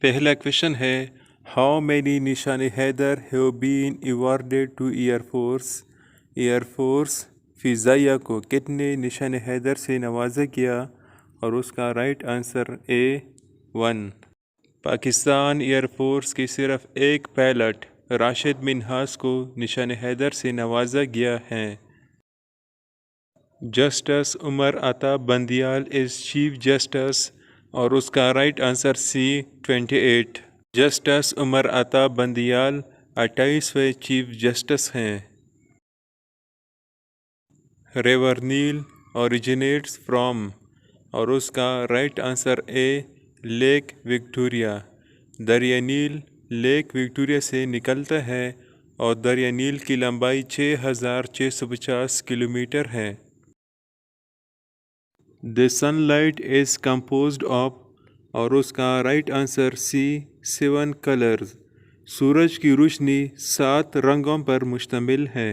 پہلا کویشچن ہے how many Nishan Haider have been awarded to air force فضائیہ کو کتنے نشان حیدر سے نوازا گیا؟ اور اس کا رائٹ آنسر اے 1۔ پاکستان ایئر فورس کے صرف ایک پائلٹ راشد منہاس کو نشان حیدر سے نوازا گیا ہے۔ جسٹس عمر عطا بندیال از چیف جسٹس، اور اس کا رائٹ آنسر سی 28۔ Justice Umar Ata Bandial 28ویں chief justice ہیں۔ ریور نیل اوریجنیٹس فرام، اور اس کا رائٹ آنسر اے لیک وکٹوریہ۔ دریا نیل لیک وکٹوریہ سے نکلتا ہے اور دریا نیل کی لمبائی 6650 کلومیٹر ہے۔ The sunlight is composed of، اور اس کا رائٹ آنسر سی 7 colors۔ سورج کی روشنی 7 رنگوں پر مشتمل ہے۔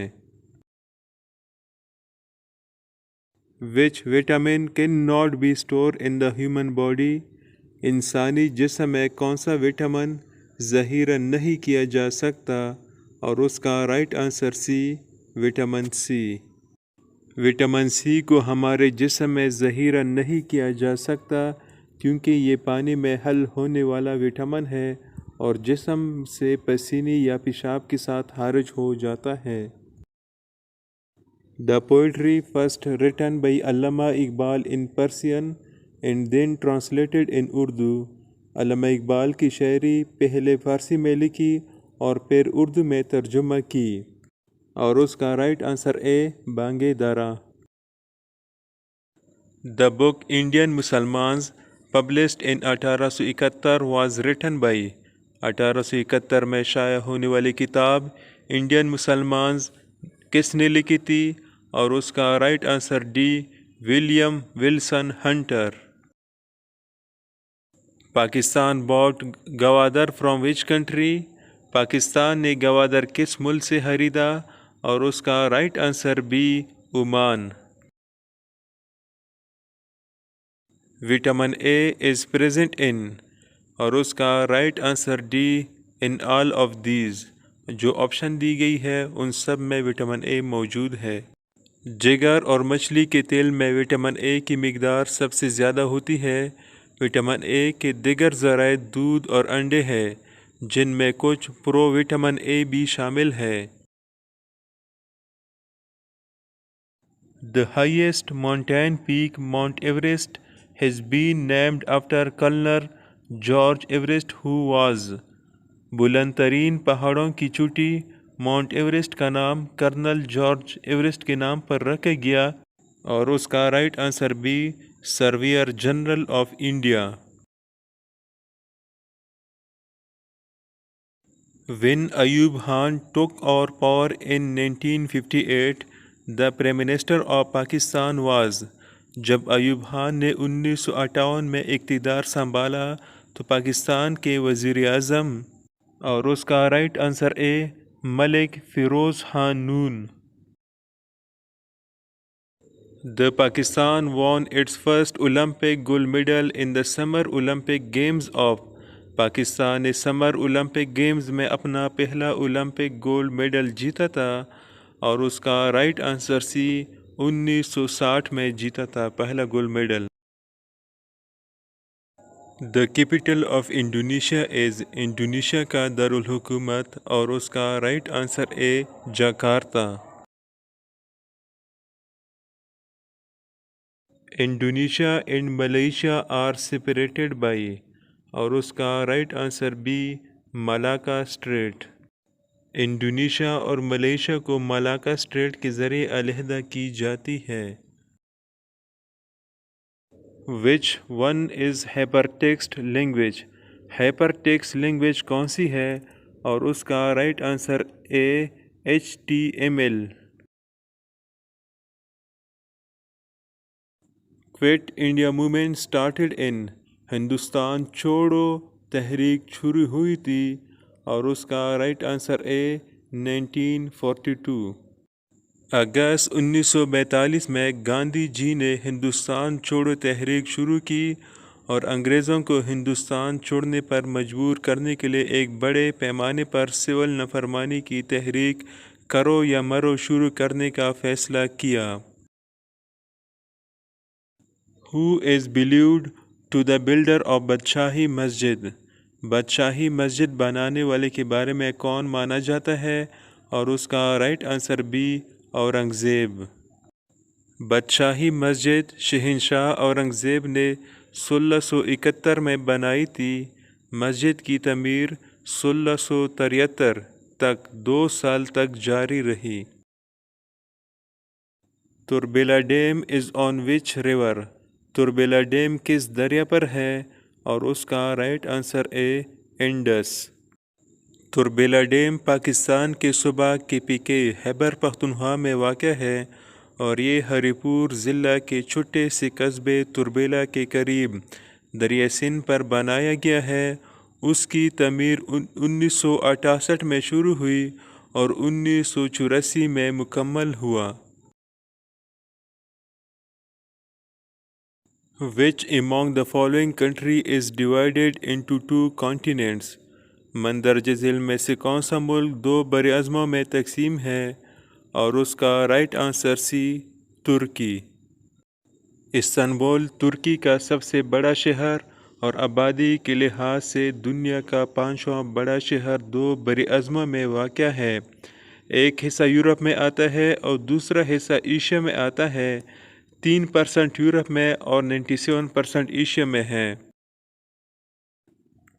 Which vitamin cannot be stored in the human body؟ انسانی جسم میں کون سا وٹامن ذخیرہ نہیں کیا جا سکتا؟ اور اس کا right answer C vitamin C. Vitamin C کو ہمارے جسم میں ذخیرہ نہیں کیا جا سکتا کیونکہ یہ پانی میں حل ہونے والا وٹامن ہے اور جسم سے پسینے یا پیشاب کے ساتھ خارج ہو جاتا ہے۔ The poetry first written by Allama Iqbal in Persian and then translated in Urdu۔ علامہ اقبال کی شاعری پہلے فارسی میں لکھی اور پھر اردو میں ترجمہ کی، اور اس کا right answer a بانگے Dara. The book Indian Mussalmans published in 1871 was written by۔ 1871 میں شائع ہونے والی کتاب انڈین مسلمانز کس نے لکھی تھی؟ اور اس کا right answer D William Wilson Hunter. Pakistan bought Gwadar from which country? Pakistan نے گوادر کس ملک سے خریدا؟ اور اس کا right answer B Oman. Vitamin A is present in, اور اس کا right answer D in all of these. جو آپشن دی گئی ہے ان سب میں وٹامن اے موجود ہے۔ جگر اور مچھلی کے تیل میں وٹامن اے کی مقدار سب سے زیادہ ہوتی ہے۔ وٹامن اے کے دیگر ذرائع دودھ اور انڈے ہیں جن میں کچھ پرو وٹامن اے بھی شامل ہے۔ The highest mountain peak, Mount Everest, has been named after Colonel George Everest, who was۔ بلند ترین پہاڑوں کی چوٹی ماؤنٹ ایوریسٹ کا نام کرنل جارج ایوریسٹ کے نام پر رکھا گیا، اور اس کا right answer B surveyor general of India. When Ayub Khan took over power in 1958, the Prime Minister of Pakistan was۔ جب ایوب خان نے 1958 میں اقتدار سنبھالا تو پاکستان کے وزیر اعظم، اور اس کا right answer A Malik Feroz Khan Noon. The Pakistan won its first Olympic gold medal in the Summer Olympic Games of۔ Pakistan نے سمر اولمپک گیمز میں اپنا پہلا اولمپک گولڈ میڈل جیتا تھا، اور اس کا رائٹ آنسر سی 1960 میں جیتا تھا پہلا gold medal. The capital of Indonesia is۔ Indonesia کا دارالحکومت، اور اس کا right answer A Jakarta. Indonesia and Malaysia are separated by, اور اس کا right answer B Malacca Strait. Indonesia اور ملیشیا کو ملاکا اسٹریٹ کے ذریعے علیحدہ کی جاتی ہے۔ Which one is hypertext language؟ hypertext language کون سی ہے؟ اور اس کا right answer a HTML۔ Quit India movement started in۔ Hindustan چھوڑو تحریک شروع ہوئی تھی، اور اس کا رائٹ آنسر اے 1942۔ اگست 1942 میں گاندھی جی نے ہندوستان چھوڑو تحریک شروع کی، اور انگریزوں کو ہندوستان چھوڑنے پر مجبور کرنے کے لیے ایک بڑے پیمانے پر سول نافرمانی کی تحریک کرو یا مرو شروع کرنے کا فیصلہ کیا۔ Who is believed to the builder of بادشاہی مسجد؟ بادشاہی مسجد بنانے والے کے بارے میں کون مانا جاتا ہے؟ اور اس کا رائٹ آنسر بی اورنگزیب۔ بادشاہی مسجد شہنشاہ اورنگزیب نے 1671 میں بنائی تھی۔ مسجد کی تعمیر 1673 تک 2 سال تک جاری رہی۔ تربیلا ڈیم از آن وچ ریور؟ تربیلا ڈیم کس دریا پر ہے؟ اور اس کا رائٹ آنسر اے انڈس۔ تربیلا ڈیم پاکستان کے صوبہ KPK خیبر پختونخوا میں واقع ہے اور یہ ہری پور ضلع کے چھوٹے سے قصبے تربیلا کے قریب دریائے سندھ پر بنایا گیا ہے۔ اس کی تعمیر 1968 میں شروع ہوئی اور 1984 میں مکمل ہوا۔ Which among the following country is divided into 2 continents؟ مندرجہ ذیل میں سے کون سا ملک 2 براعظموں میں تقسیم ہے؟ اور اس کا رائٹ آنسر سی ترکی۔ استنبول ترکی کا سب سے بڑا شہر اور آبادی کے لحاظ سے دنیا کا 5واں بڑا شہر 2 براعظموں میں واقع ہے۔ ایک حصہ یورپ میں آتا ہے اور دوسرا حصہ ایشیا میں آتا ہے۔ 3% یورپ میں اور 97% ایشیا میں ہے۔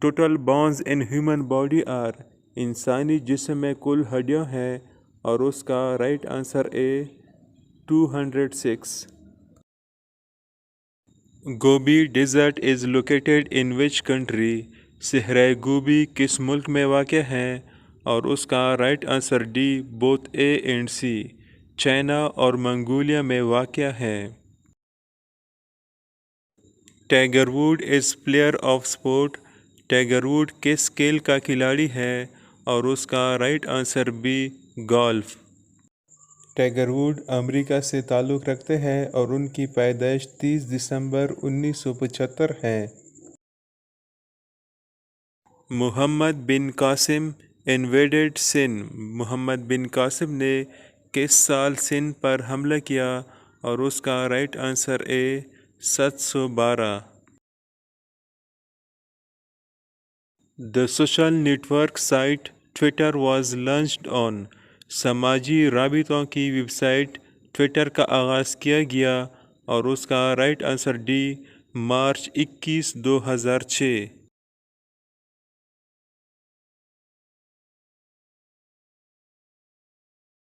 Total bones in human body are? انسانی جسم میں کل ہڈیاں ہیں اور اس کا right answer A 206۔ Gobi Desert is located in which country? صحرائے گوبی کس ملک میں واقع ہے؟ اور اس کا right answer D both A and C, China اور منگولیا میں واقع ہے۔ Tiger Wood is player of sport? Tiger Wood کس کھیل کا کھلاڑی ہے؟ اور اس کا right answer B golf. Tiger Wood امریکہ سے تعلق رکھتے ہیں اور ان کی پیدائش 30 دسمبر 1975 ہے۔ محمد بن قاسم انویڈڈ سندھ؟ محمد بن قاسم نے کس سال سندھ پر حملہ کیا؟ اور اس کا right answer a 712۔ The social network site Twitter was launched on؟ سماجی رابطوں کی ویب سائٹ ٹویٹر کا آغاز کیا گیا اور اس کا رائٹ آنسر ڈی مارچ 21، 2006۔